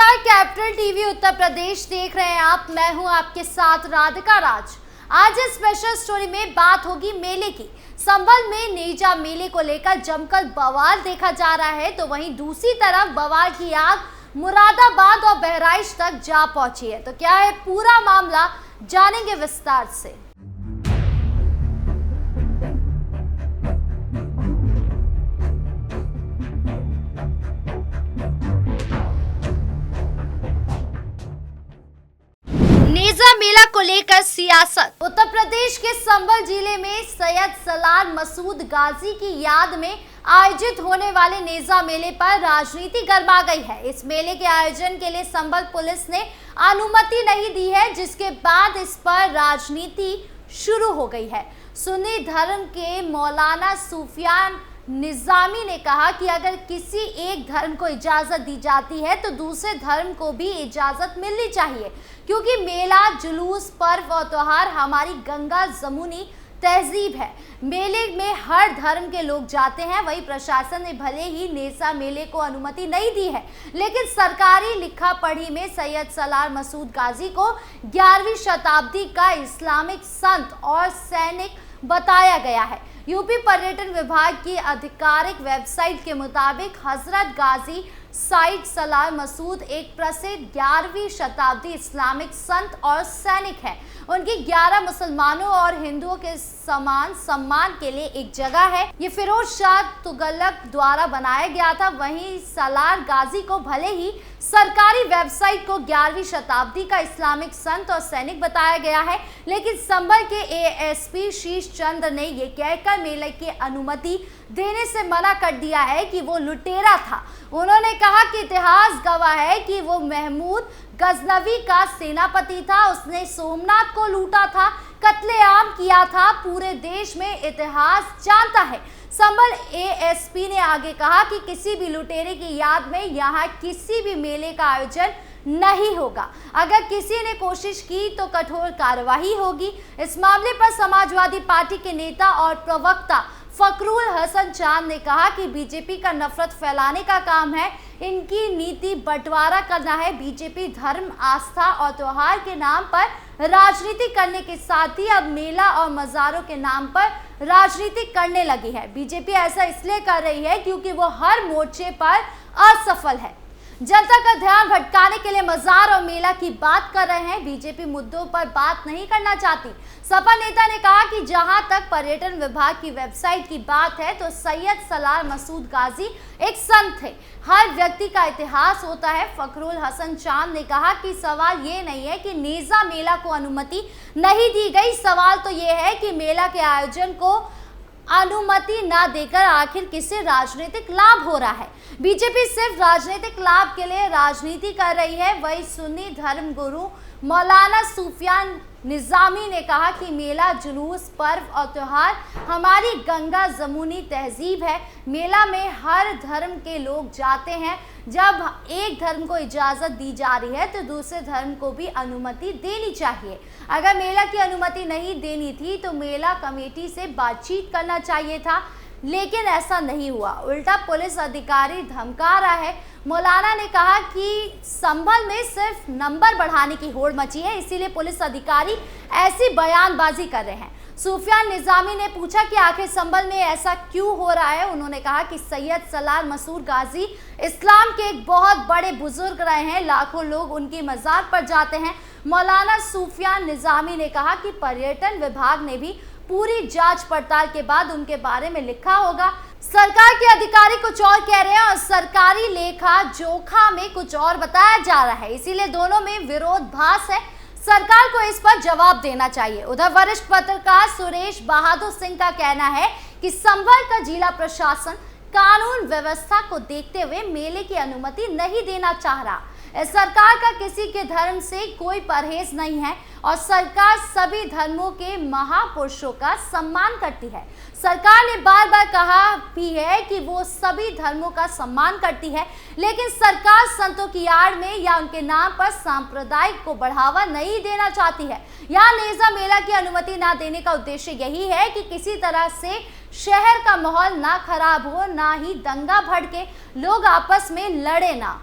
नमस्कार, capital TV Uttar Pradesh देख रहे हैं आप। मैं हूं आपके साथ राधिका राज। आज इस स्पेशल स्टोरी में बात होगी मेले की। संभल में नेजा मेले को लेकर जमकर बवाल देखा जा रहा है, तो वहीं दूसरी तरफ बवाल की आग मुरादाबाद और बहराइच तक जा पहुंची है। तो क्या है पूरा मामला, जानेंगे विस्तार से। नेजा मेला को लेकर सियासत। उत्तर प्रदेश के संभल जिले में सैयद सलार मसूद गाजी की याद में आयोजित होने वाले नेजा मेले पर राजनीति गर्मा गई है। इस मेले के आयोजन के लिए संभल पुलिस ने अनुमति नहीं दी है, जिसके बाद इस पर राजनीति शुरू हो गई है। सुन्नी धर्म के मौलाना सूफियान निजामी ने कहा कि अगर किसी एक धर्म को इजाजत दी जाती है तो दूसरे धर्म को भी इजाजत मिलनी चाहिए, क्योंकि मेला, जुलूस, पर्व और त्योहार हमारी गंगा जमुनी तहजीब है। मेले में हर धर्म के लोग जाते हैं। वही प्रशासन ने भले ही नेजा मेले को अनुमति नहीं दी है, लेकिन सरकारी लिखा पढ़ी में सैयद सलार मसूद गाजी को 11वीं शताब्दी का इस्लामिक संत और सैनिक बताया गया है। यूपी पर्यटन विभाग की आधिकारिक वेबसाइट के मुताबिक हजरत गाजी सैयद सलार मसूद एक प्रसिद्ध 11वीं शताब्दी इस्लामिक संत और सैनिक है। उनकी 11 मुसलमानों और हिंदुओं के समान सम्मान के लिए एक जगह है। ये फिरोज शाह तुगलक द्वारा बनाया गया था। वहीं सलार गाजी को भले ही सरकारी वेबसाइट को 11वीं शताब्दी का इस्लामिक संत और सैनिक बताया गया है, लेकिन संभल के एएसपी शीश चंद्र ने ये कहकर मेले की अनुमति देने से मना कर दिया है कि वो लुटेरा था। उन्होंने कहा कि इतिहास गवाह है कि वो महमूद गजनवी का सेनापति था। उसने सोमनाथ को लूटा था, कत्लेआम किया था, पूरे देश में इतिहास जानता है। संभल एएसपी ने आगे कहा कि किसी भी लुटेरे की याद में यहाँ किसी भी मेले का आयोजन नहीं होगा। अगर किसी ने कोशिश की तो कठोर कार्रवाई होगी। इस मामले पर समाजवादी पार्टी के नेता और प्रवक्ता फकरुल हसन चांद ने कहा कि बीजेपी का नफरत फैलाने का काम है। इनकी नीति बंटवारा करना है। बीजेपी धर्म, आस्था और त्योहार के नाम पर राजनीति करने के साथ ही अब मेला और मज़ारों के नाम पर राजनीति करने लगी है। बीजेपी ऐसा इसलिए कर रही है क्योंकि वो हर मोर्चे पर असफल है। जनता का ध्यान भटकाने के लिए मजार और मेला की बात कर रहे हैं। बीजेपी मुद्दों पर बात नहीं करना चाहती। सपा नेता ने कहा कि जहां तक पर्यटन विभाग की वेबसाइट की बात है तो सैयद सलार मसूद गाजी एक संत थे। हर व्यक्ति का इतिहास होता है। फकरुल हसन चांद ने कहा कि सवाल ये नहीं है कि नेजा मेला को अनुमति नहीं दी गई, सवाल तो ये है कि मेला के आयोजन को अनुमति ना देकर आखिर किसे राजनीतिक लाभ हो रहा है। बीजेपी सिर्फ राजनीतिक लाभ के लिए राजनीति कर रही है। वही सुन्नी धर्म गुरु मौलाना सूफियान निजामी ने कहा कि मेला, जुलूस, पर्व और त्योहार हमारी गंगा जमुनी तहजीब है। मेला में हर धर्म के लोग जाते हैं। जब एक धर्म को इजाज़त दी जा रही है तो दूसरे धर्म को भी अनुमति देनी चाहिए। अगर मेला की अनुमति नहीं देनी थी तो मेला कमेटी से बातचीत करना चाहिए था, लेकिन ऐसा नहीं हुआ। उल्टा पुलिस अधिकारी धमका रहा है। मौलाना ने कहा कि संभल में सिर्फ नंबर बढ़ाने की होड़ मची है, इसीलिए पुलिस अधिकारी ऐसी बयानबाजी कर रहे हैं। सूफियान निजामी ने पूछा कि आखिर संभल में ऐसा क्यों हो रहा है। उन्होंने कहा कि सैयद सलार मसूद गाजी इस्लाम के एक बहुत बड़े बुजुर्ग रहे हैं। लाखों लोग उनकी मज़ार पर जाते हैं। मौलाना सूफियान निजामी ने कहा कि पर्यटन विभाग ने भी पूरी जांच पड़ताल के बाद उनके बारे में लिखा होगा। सरकार के अधिकारी कुछ और कह रहे हैं और सरकारी लेखा जोखा में कुछ और बताया जा रहा है, इसीलिए दोनों में विरोधाभास है। सरकार को इस पर जवाब देना चाहिए। उधर वरिष्ठ पत्रकार सुरेश बहादुर सिंह का कहना है कि संभल का जिला प्रशासन कानून व्यवस्था को देखते हुए मेले की अनुमति नहीं देना चाह रहा। सरकार का किसी के धर्म से कोई परहेज नहीं है और सरकार सभी धर्मों के महापुरुषों का सम्मान करती है। सरकार ने बार बार कहा भी है कि वो सभी धर्मों का सम्मान करती है, लेकिन सरकार संतों की आड़ में या उनके नाम पर सांप्रदायिक को बढ़ावा नहीं देना चाहती है। यहाँ नेजा मेला की अनुमति ना देने का उद्देश्य यही है कि किसी तरह से शहर का माहौल ना खराब हो, ना ही दंगा भड़के, लोग आपस में लड़े ना।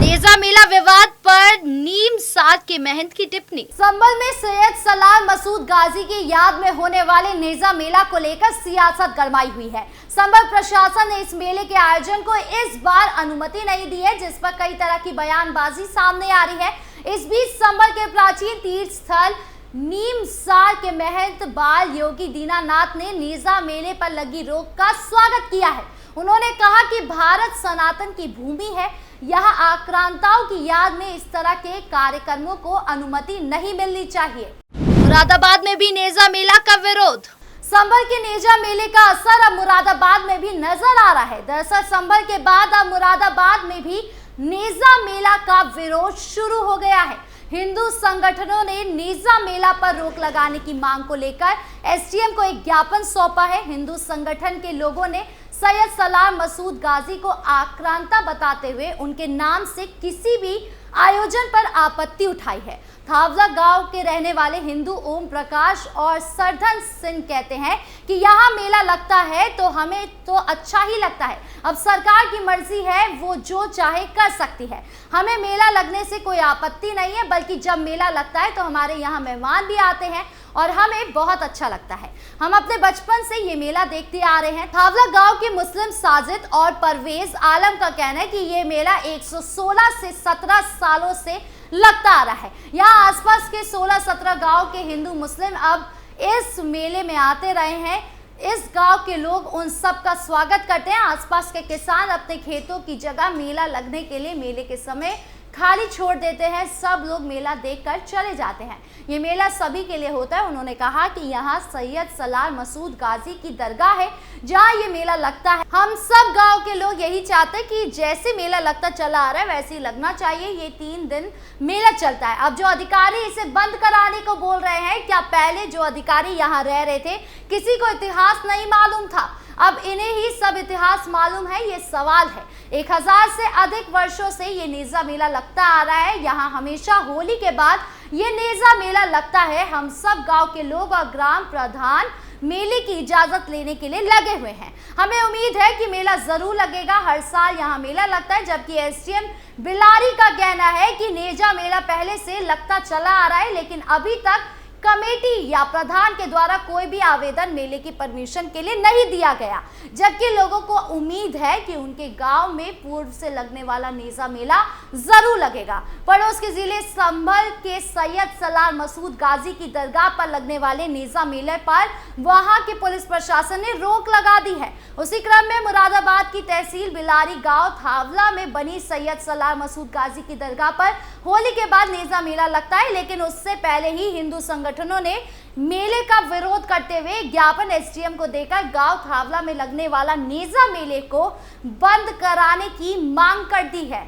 नेजा मेला विवाद पर नीम साध के महंत की टिप्पणी। संभल में सैयद सलार मसूद गाजी की याद में होने वाले नेजा मेला को लेकर सियासत गरमाई हुई है। संभल प्रशासन ने इस मेले के आयोजन को इस बार अनुमति नहीं दी है, जिस पर कई तरह की बयानबाजी सामने आ रही है। इस बीच संभल के प्राचीन तीर्थ स्थल नीम सार के महंत बाल योगी दीनानाथ ने नेजा मेले पर लगी रोक का स्वागत किया है। उन्होंने कहा कि भारत सनातन की भूमि है, यहाँ आक्रांताओं की याद में इस तरह के कार्यक्रमों को अनुमति नहीं मिलनी चाहिए। मुरादाबाद में भी नेजा मेला का विरोध। संभल के नेजा मेले का असर अब मुरादाबाद में भी नजर आ रहा है। दरअसल संभल के बाद अब मुरादाबाद में भी नेजा मेला का विरोध शुरू हो गया है। हिंदू संगठनों ने नेजा मेला पर रोक लगाने की मांग को लेकर एसडीएम को एक ज्ञापन सौंपा है। हिंदू संगठन के लोगों ने सैयद सलार मसूद गाजी को आक्रांता बताते हुए उनके नाम से किसी भी आयोजन पर आपत्ति उठाई है। थावला गांव के रहने वाले हिंदू ओम प्रकाश और सरधन सिंह कहते हैं कि यहाँ मेला लगता है तो हमें तो अच्छा ही लगता है। अब सरकार की मर्जी है, वो जो चाहे कर सकती है। हमें मेला लगने से कोई आपत्ति नहीं है, बल्कि जब मेला लगता है तो हमारे यहाँ मेहमान भी आते हैं और हमें बहुत अच्छा लगता है। हम अपने बचपन से ये मेला देखते आ रहे हैं। थावला गांव के मुस्लिम साजिद और परवेज आलम का कहना है कि ये मेला 116 से 17 सालों से लगता आ रहा है। यहाँ आसपास के 16-17 गांव के हिंदू मुस्लिम अब इस मेले में आते रहे हैं। इस गांव के लोग उन सब का स्वागत करते हैं। आसपास के किसान अपने खेतों की जगह मेला लगने के लिए मेले के समय खाली छोड़ देते हैं। सब लोग मेला देखकर चले जाते हैं। ये मेला सभी के लिए होता है। उन्होंने कहा कि यहाँ सैयद सलार मसूद गाजी की दरगाह है जहाँ ये मेला लगता है। हम सब गांव के लोग यही चाहते हैं कि जैसे मेला लगता चला आ रहा है वैसे ही लगना चाहिए। ये 3 दिन मेला चलता है। अब जो अधिकारी इसे बंद कराने को बोल रहे हैं, क्या पहले जो अधिकारी यहाँ रह रहे थे किसी को इतिहास नहीं मालूम था? अब इन्हें ही सब इतिहास मालूम है, ये सवाल है। 1000 से अधिक वर्षों से ये नेजा मेला लगता आ रहा है। यहाँ हमेशा होली के बाद ये नेजा मेला लगता है। हम सब गांव के लोग और ग्राम प्रधान मेले की इजाजत लेने के लिए लगे हुए हैं। हमें उम्मीद है कि मेला जरूर लगेगा। हर साल यहाँ मेला लगता है। जबकि एसडीएम बिलारी का कहना है कि नेजा मेला पहले से लगता चला आ रहा है, लेकिन अभी तक कमेटी या प्रधान के द्वारा कोई भी आवेदन मेले की परमिशन के लिए नहीं दिया गया। जबकि लोगों को उम्मीद है कि उनके गांव में पूर्व से लगने वाला नेजा मेला जरूर लगेगा। पड़ोस के जिले संभल के सैयद सलार मसूद गाजी की दरगाह पर लगने वाले नेजा मेले पर वहां के पुलिस प्रशासन ने रोक लगा दी है। उसी क्रम में मुरादाबाद की तहसील बिलारी गाँव थावला में बनी सैयद सलार मसूद गाजी की दरगाह पर होली के बाद नेजा मेला लगता है, लेकिन उससे पहले ही हिंदू संगठनों ने मेले का विरोध करते हुए ज्ञापन एसडीएम को देकर गांव थावला में लगने वाला नेजा मेले को बंद कराने की मांग कर दी है।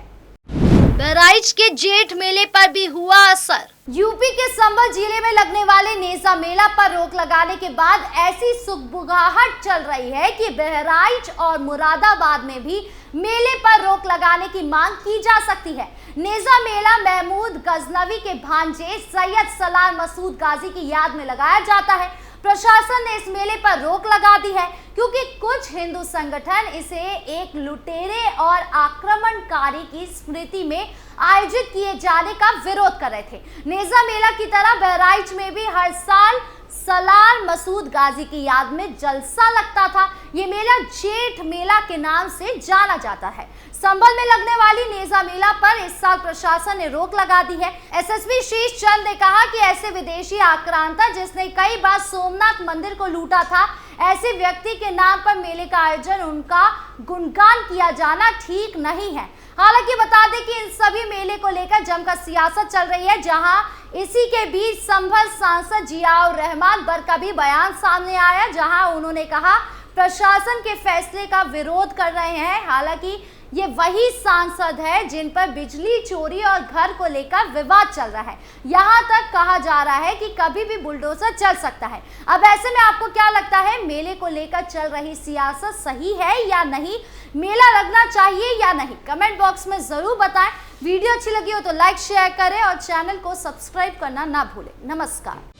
बहराइच के जेठ मेले पर भी हुआ असर। यूपी के संभल जिले में लगने वाले नेजा मेला पर रोक लगाने के बाद ऐसी सुगबुगाहट चल रही है कि बहराइच और मुरादाबाद में भी मेले पर रोक लगाने की मांग की जा सकती है। नेजा मेला महमूद गजनवी के भांजे सैयद सलार मसूद गाजी की याद में लगाया जाता है। प्रशासन ने इस मेले पर रोक लगा दी है क्योंकि कुछ हिंदू संगठन इसे एक लुटेरे और आक्रमणकारी की स्मृति में आयोजित किए जाने का विरोध कर रहे थे। नेजा मेला की तरह बहराइच में भी हर साल सलार मसूद गाजी की याद में जलसा लगता था। ये मेला जेठ मेला के नाम से जाना जाता है। संभल में लगने वाली नेजा मेला पर इस साल प्रशासन ने रोक लगा दी है। एसएसपी शीश चंद ने कहा कि ऐसे विदेशी आक्रांता जिसने कई बार सोमनाथ मंदिर को लूटा था, ऐसे व्यक्ति के नाम पर मेले का आयोजन, उनका गुणगान किया जाना ठीक नहीं है। हालांकि बता दें कि इन सभी मेले को लेकर जमकर सियासत चल रही है। जहां इसी के बीच संभल सांसद जियाउर रहमान बर का भी बयान सामने आया, जहां उन्होंने कहा प्रशासन के फैसले का विरोध कर रहे हैं। हालांकि ये वही सांसद है जिन पर बिजली चोरी और घर को लेकर विवाद चल रहा है। यहाँ तक कहा जा रहा है कि कभी भी बुलडोजर चल सकता है। अब ऐसे में आपको क्या लगता है, मेले को लेकर चल रही सियासत सही है या नहीं? मेला लगना चाहिए या नहीं? कमेंट बॉक्स में जरूर बताएं। वीडियो अच्छी लगी हो तो लाइक शेयर करें और चैनल को सब्सक्राइब करना ना भूलें। नमस्कार।